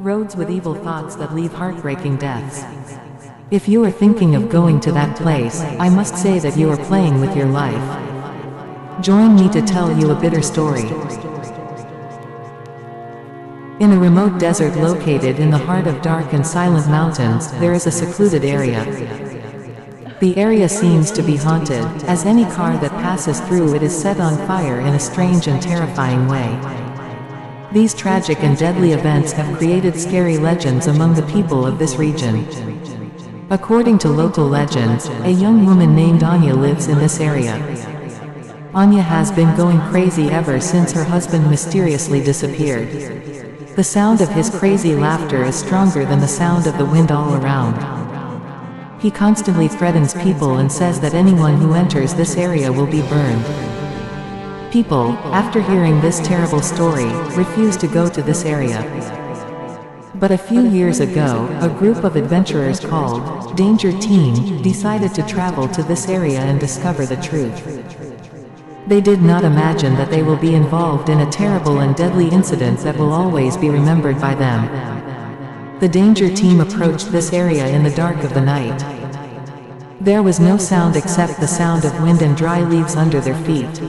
Roads with evil thoughts that leave heartbreaking deaths. If you are thinking of going to that place, I must say that you are playing with your life. Join me to tell you a bitter story. In a remote desert located in the heart of dark and silent mountains, there is a secluded area. The area seems to be haunted, as any car that passes through it is set on fire in a strange and terrifying way. These tragic and deadly events have created scary legends among the people of this region. According to local legends, a young woman named Anya lives in this area. Anya has been going crazy ever since her husband mysteriously disappeared. The sound of his crazy laughter is stronger than the sound of the wind all around. He constantly threatens people and says that anyone who enters this area will be burned. People, after hearing this terrible story, refuse to go to this area. But a few years ago, a group of adventurers called Danger Team decided to travel to this area and discover the truth. They did not imagine that they will be involved in a terrible and deadly incident that will always be remembered by them. The Danger Team approached this area in the dark of the night. There was no sound except the sound of wind and dry leaves under their feet.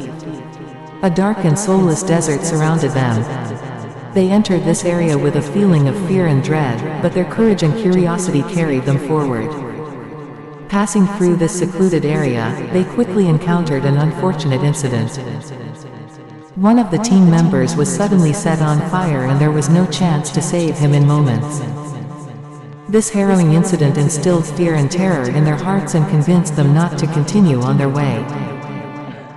A dark and soulless desert surrounded them. They entered this area with a feeling of fear and dread, but their courage and curiosity carried them forward. Passing through this secluded area, they quickly encountered an unfortunate incident. One of the team members was suddenly set on fire and there was no chance to save him in moments. This harrowing incident instilled fear and terror in their hearts and convinced them not to continue on their way.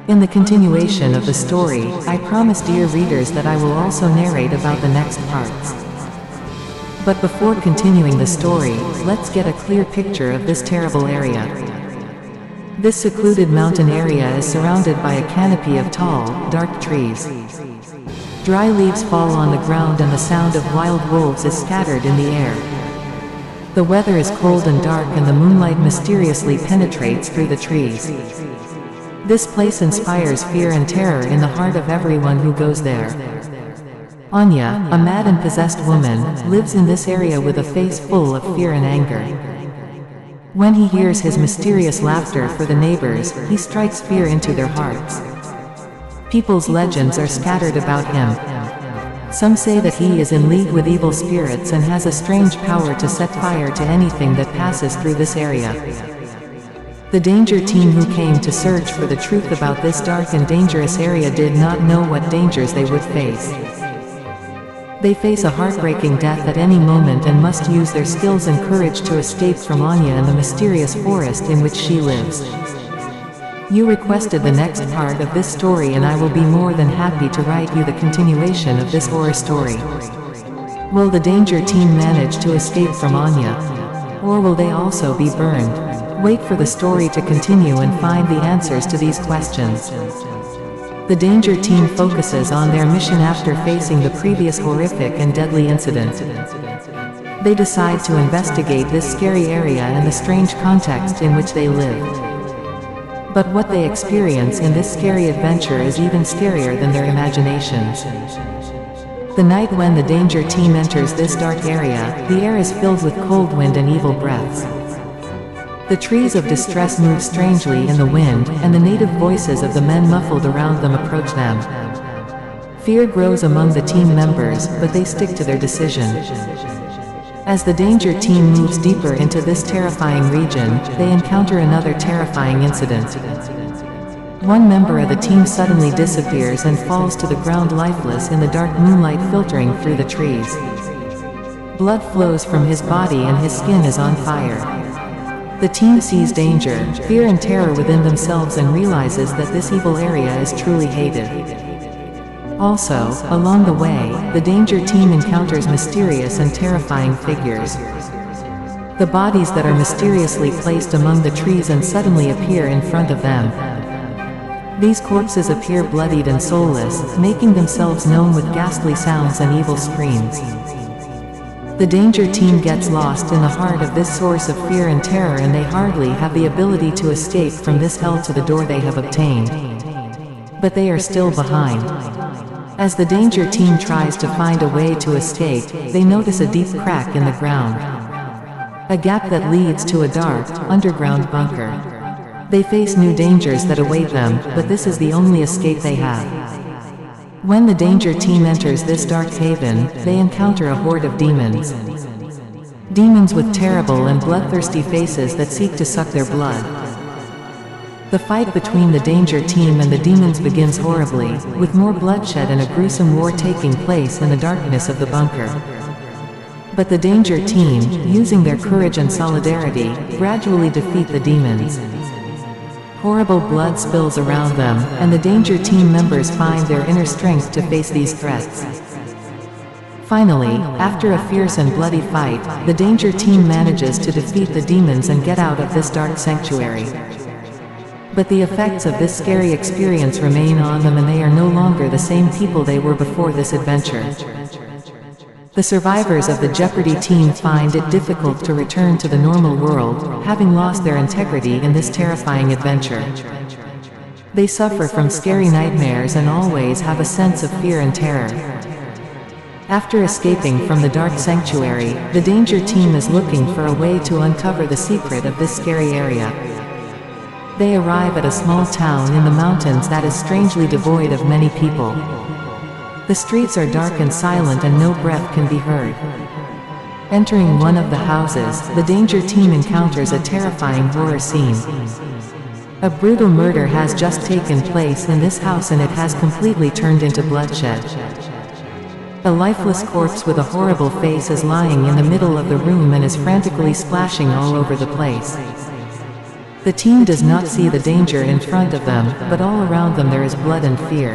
In the continuation of the story, I promise dear readers that I will also narrate about the next parts. But before continuing the story, let's get a clear picture of this terrible area. This secluded mountain area is surrounded by a canopy of tall, dark trees. Dry leaves fall on the ground and the sound of wild wolves is scattered in the air. The weather is cold and dark and the moonlight mysteriously penetrates through the trees. This place inspires fear and terror in the heart of everyone who goes there. Anya, a mad and possessed woman, lives in this area with a face full of fear and anger. When he hears his mysterious laughter for the neighbors, he strikes fear into their hearts. People's legends are scattered about him. Some say that he is in league with evil spirits and has a strange power to set fire to anything that passes through this area. The Danger Team who came to search for the truth about this dark and dangerous area did not know what dangers they would face. They face a heartbreaking death at any moment and must use their skills and courage to escape from Anya and the mysterious forest in which she lives. You requested the next part of this story and I will be more than happy to write you the continuation of this horror story. Will the Danger Team manage to escape from Anya? Or will they also be burned? Wait for the story to continue and find the answers to these questions. The Danger Team focuses on their mission after facing the previous horrific and deadly incident. They decide to investigate this scary area and the strange context in which they lived. But what they experience in this scary adventure is even scarier than their imaginations. The night when the Danger Team enters this dark area, the air is filled with cold wind and evil breaths. The trees of distress move strangely in the wind, and the native voices of the men muffled around them approach them. Fear grows among the team members, but they stick to their decision. As the Danger Team moves deeper into this terrifying region, they encounter another terrifying incident. One member of the team suddenly disappears and falls to the ground lifeless in the dark moonlight filtering through the trees. Blood flows from his body and his skin is on fire. The team sees danger, fear and terror within themselves and realizes that this evil area is truly hated. Also, along the way, the Danger Team encounters mysterious and terrifying figures. The bodies that are mysteriously placed among the trees and suddenly appear in front of them. These corpses appear bloodied and soulless, making themselves known with ghastly sounds and evil screams. The Danger Team gets lost in the heart of this source of fear and terror and they hardly have the ability to escape from this hell to the door they have obtained. But they are still behind. As the danger team tries to find a way to escape, they notice a deep crack in the ground. A gap that leads to a dark, underground bunker. They face new dangers that await them, but this is the only escape they have. When the danger team enters this dark haven, they encounter a horde of demons. Demons with terrible and bloodthirsty faces that seek to suck their blood. The fight between the danger team and the demons begins horribly, with more bloodshed and a gruesome war taking place in the darkness of the bunker. But the danger team, using their courage and solidarity, gradually defeat the demons. Horrible blood spills around them, and the danger team members find their inner strength to face these threats. Finally, after a fierce and bloody fight, the danger team manages to defeat the demons and get out of this dark sanctuary. But the effects of this scary experience remain on them, and they are no longer the same people they were before this adventure. The survivors of the Jeopardy team find it difficult to return to the normal world, having lost their integrity in this terrifying adventure. They suffer from scary nightmares and always have a sense of fear and terror. After escaping from the dark sanctuary, the danger team is looking for a way to uncover the secret of this scary area. They arrive at a small town in the mountains that is strangely devoid of many people. The streets are dark and silent, and no breath can be heard. Entering one of the houses, the danger team encounters a terrifying horror scene. A brutal murder has just taken place in this house, and it has completely turned into bloodshed. A lifeless corpse with a horrible face is lying in the middle of the room and is frantically splashing all over the place. The team does not see the danger in front of them, but all around them there is blood and fear.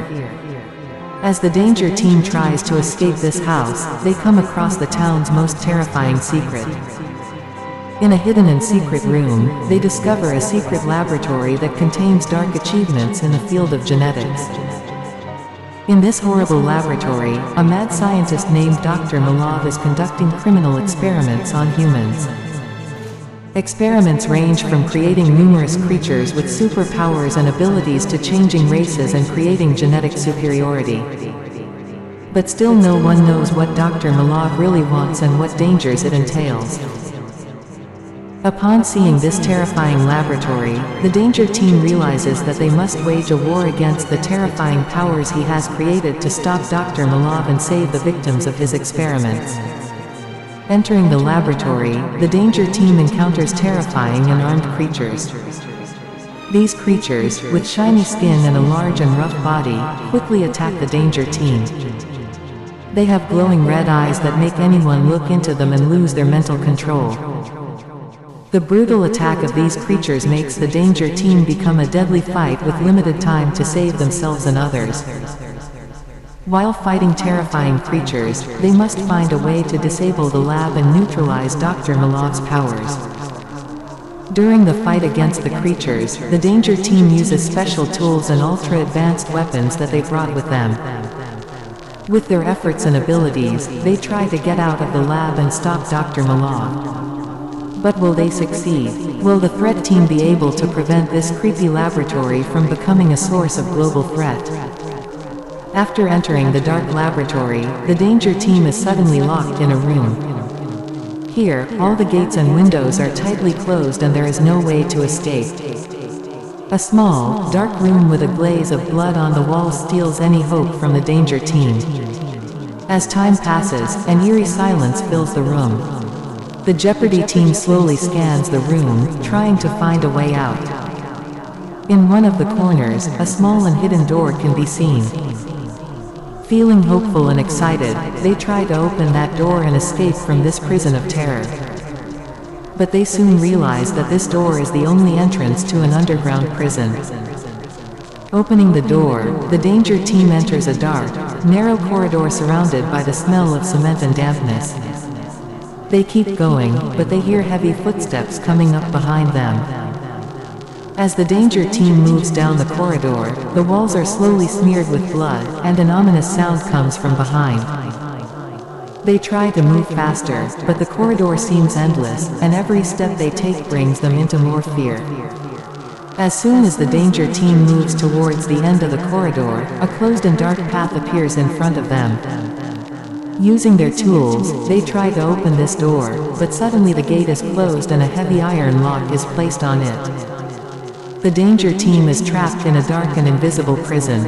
As the danger team tries to escape this house, they come across the town's most terrifying secret. In a hidden and secret room, they discover a secret laboratory that contains dark achievements in the field of genetics. In this horrible laboratory, a mad scientist named Dr. Malov is conducting criminal experiments on humans. Experiments range from creating numerous creatures with superpowers and abilities to changing races and creating genetic superiority. But still no one knows what Dr. Malov really wants and what dangers it entails. Upon seeing this terrifying laboratory, the danger team realizes that they must wage a war against the terrifying powers he has created to stop Dr. Malov and save the victims of his experiments. Entering the laboratory, the danger team encounters terrifying and armed creatures. These creatures, with shiny skin and a large and rough body, quickly attack the danger team. They have glowing red eyes that make anyone look into them and lose their mental control. The brutal attack of these creatures makes the danger team become a deadly fight with limited time to save themselves and others. While fighting terrifying creatures, they must find a way to disable the lab and neutralize Dr. Malov's powers. During the fight against the creatures, the danger team uses special tools and ultra-advanced weapons that they brought with them. With their efforts and abilities, they try to get out of the lab and stop Dr. Malov. But will they succeed? Will the threat team be able to prevent this creepy laboratory from becoming a source of global threat? After entering the dark laboratory, the danger team is suddenly locked in a room. Here, all the gates and windows are tightly closed and there is no way to escape. A small, dark room with a glaze of blood on the walls steals any hope from the danger team. As time passes, an eerie silence fills the room. The Jeopardy team slowly scans the room, trying to find a way out. In one of the corners, a small and hidden door can be seen. Feeling hopeful and excited, they try to open that door and escape from this prison of terror. But they soon realize that this door is the only entrance to an underground prison. Opening the door, the danger team enters a dark, narrow corridor surrounded by the smell of cement and dampness. They keep going, but they hear heavy footsteps coming up behind them. As the danger team moves down the corridor, the walls are slowly smeared with blood, and an ominous sound comes from behind. They try to move faster, but the corridor seems endless, and every step they take brings them into more fear. As soon as the danger team moves towards the end of the corridor, a closed and dark path appears in front of them. Using their tools, they try to open this door, but suddenly the gate is closed and a heavy iron lock is placed on it. The danger team is trapped in a dark and invisible prison.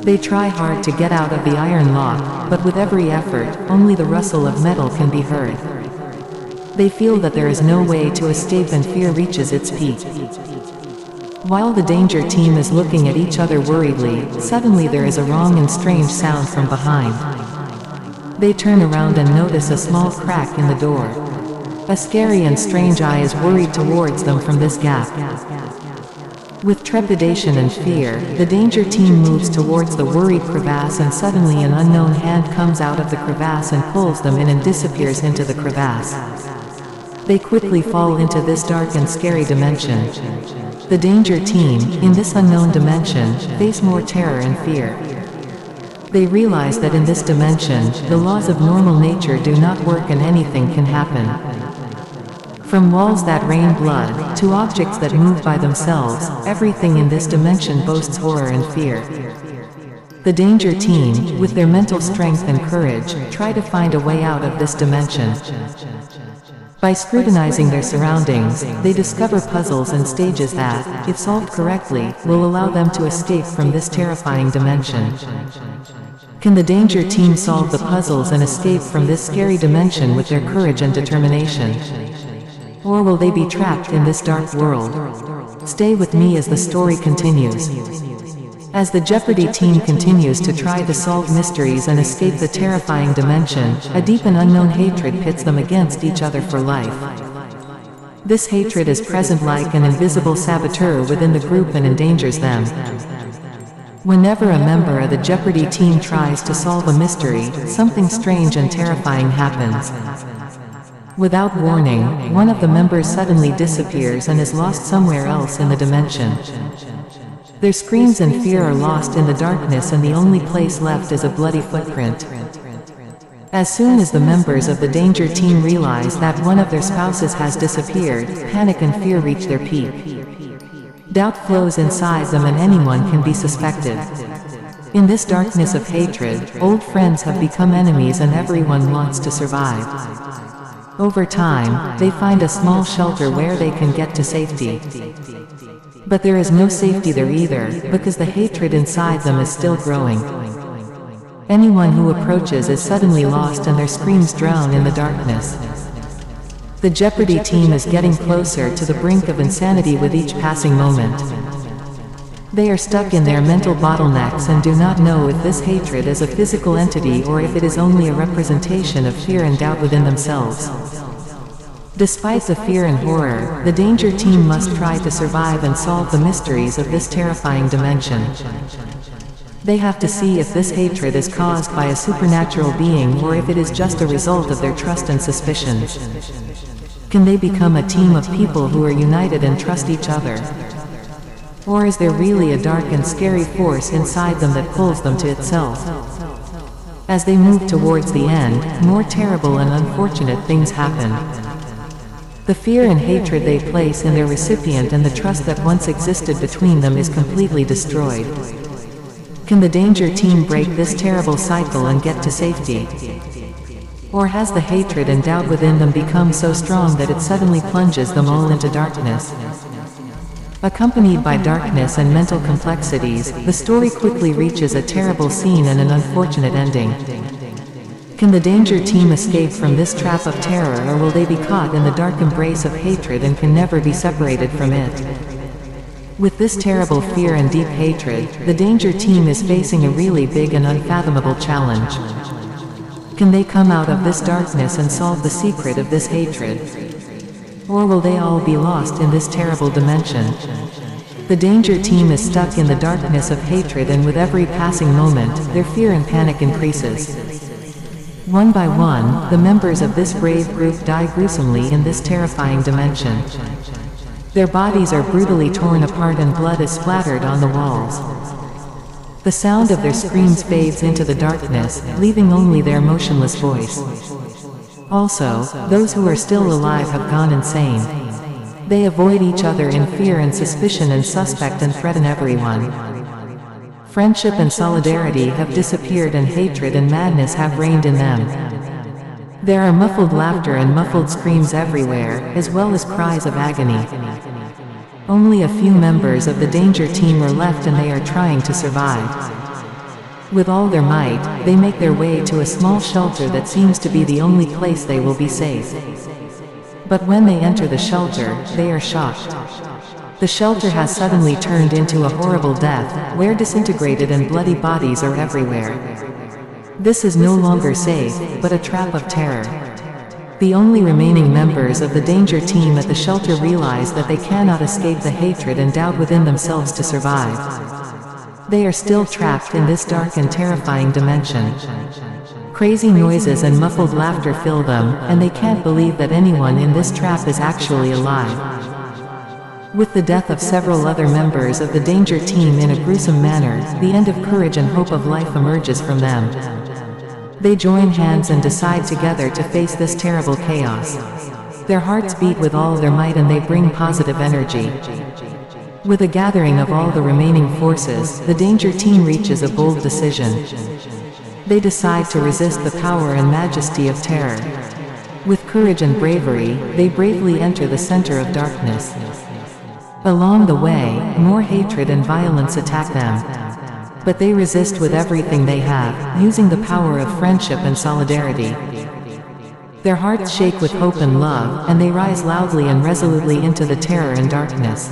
They try hard to get out of the iron lock, but with every effort, only the rustle of metal can be heard. They feel that there is no way to escape and fear reaches its peak. While the danger team is looking at each other worriedly, suddenly there is a wrong and strange sound from behind. They turn around and notice a small crack in the door. A scary and strange eye is worried towards them from this gap. With trepidation and fear, the danger team moves towards the worried crevasse, and suddenly an unknown hand comes out of the crevasse and pulls them in and disappears into the crevasse. They quickly fall into this dark and scary dimension. The danger team, in this unknown dimension, face more terror and fear. They realize that in this dimension, the laws of normal nature do not work and anything can happen. From walls that rain blood, to objects that move by themselves, everything in this dimension boasts horror and fear. The danger team, with their mental strength and courage, try to find a way out of this dimension. By scrutinizing their surroundings, they discover puzzles and stages that, if solved correctly, will allow them to escape from this terrifying dimension. Can the danger team solve the puzzles and escape from this scary dimension with their courage and determination? Or will they be trapped in this dark world? Stay with me as the story continues. As the Jeopardy team continues to try to solve mysteries and escape the terrifying dimension, a deep and unknown hatred pits them against each other for life. This hatred is present like an invisible saboteur within the group and endangers them. Whenever a member of the Jeopardy team tries to solve a mystery, something strange and terrifying happens. Without warning, one of the members suddenly disappears and is lost somewhere else in the dimension. Their screams and fear are lost in the darkness, and the only place left is a bloody footprint. As soon as the members of the danger team realize that one of their spouses has disappeared, panic and fear reach their peak. Doubt flows inside them and anyone can be suspected. In this darkness of hatred, old friends have become enemies and everyone wants to survive. Over time, they find a small shelter where they can get to safety. But there is no safety there either, because the hatred inside them is still growing. Anyone who approaches is suddenly lost and their screams drown in the darkness. The Jeopardy team is getting closer to the brink of insanity with each passing moment. They are stuck in their mental bottlenecks and do not know if this hatred is a physical entity or if it is only a representation of fear and doubt within themselves. Despite the fear and horror, the danger team must try to survive and solve the mysteries of this terrifying dimension. They have to see if this hatred is caused by a supernatural being or if it is just a result of their trust and suspicions. Can they become a team of people who are united and trust each other? Or is there really a dark and scary force inside them that pulls them to itself? As they move towards the end, more terrible and unfortunate things happen. The fear and hatred they place in their recipient and the trust that once existed between them is completely destroyed. Can the danger team break this terrible cycle and get to safety? Or has the hatred and doubt within them become so strong that it suddenly plunges them all into darkness? Accompanied by darkness and mental complexities, the story quickly reaches a terrible scene and an unfortunate ending. Can the danger team escape from this trap of terror, or will they be caught in the dark embrace of hatred and can never be separated from it? With this terrible fear and deep hatred, the danger team is facing a really big and unfathomable challenge. Can they come out of this darkness and solve the secret of this hatred? Or will they all be lost in this terrible dimension? The danger team is stuck in the darkness of hatred, and with every passing moment, their fear and panic increases. One by one, the members of this brave group die gruesomely in this terrifying dimension. Their bodies are brutally torn apart and blood is splattered on the walls. The sound of their screams fades into the darkness, leaving only their motionless voice. Also, those who are still alive have gone insane. They avoid each other in fear and suspicion and suspect and threaten everyone. Friendship and solidarity have disappeared and hatred and madness have reigned in them. There are muffled laughter and muffled screams everywhere, as well as cries of agony. Only a few members of the danger team are left and they are trying to survive. With all their might, they make their way to a small shelter that seems to be the only place they will be safe. But when they enter the shelter, they are shocked. The shelter has suddenly turned into a horrible death, where disintegrated and bloody bodies are everywhere. This is no longer safe, but a trap of terror. The only remaining members of the danger team at the shelter realize that they cannot escape the hatred endowed within themselves to survive. They are still trapped in this dark and terrifying dimension. Crazy noises and muffled laughter fill them, and they can't believe that anyone in this trap is actually alive. With the death of several other members of the danger team in a gruesome manner, the end of courage and hope of life emerges from them. They join hands and decide together to face this terrible chaos. Their hearts beat with all their might and they bring positive energy. With a gathering of all the remaining forces, the danger team reaches a bold decision. They decide to resist the power and majesty of terror. With courage and bravery, they bravely enter the center of darkness. Along the way, more hatred and violence attack them. But they resist with everything they have, using the power of friendship and solidarity. Their hearts shake with hope and love, and they rise loudly and resolutely into the terror and darkness.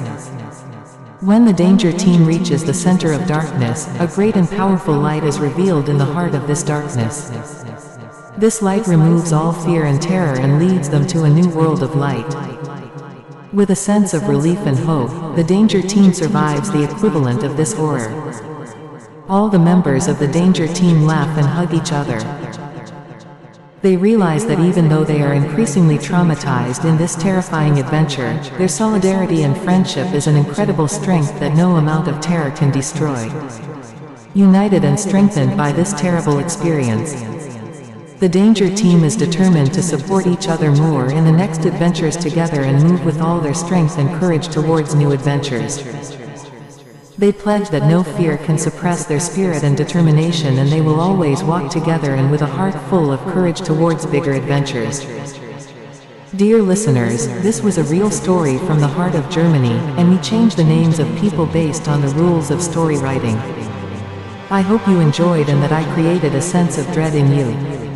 When the danger team reaches the center of darkness, a great and powerful light is revealed in the heart of this darkness. This light removes all fear and terror and leads them to a new world of light. With a sense of relief and hope, the danger team survives the equivalent of this horror. All the members of the danger team laugh and hug each other. They realize that even though they are increasingly traumatized in this terrifying adventure, their solidarity and friendship is an incredible strength that no amount of terror can destroy. United and strengthened by this terrible experience, the danger team is determined to support each other more in the next adventures together and move with all their strength and courage towards new adventures. They pledge that no fear can suppress their spirit and determination, and they will always walk together and with a heart full of courage towards bigger adventures. Dear listeners, this was a real story from the heart of Germany, and we changed the names of people based on the rules of story writing. I hope you enjoyed and that I created a sense of dread in you.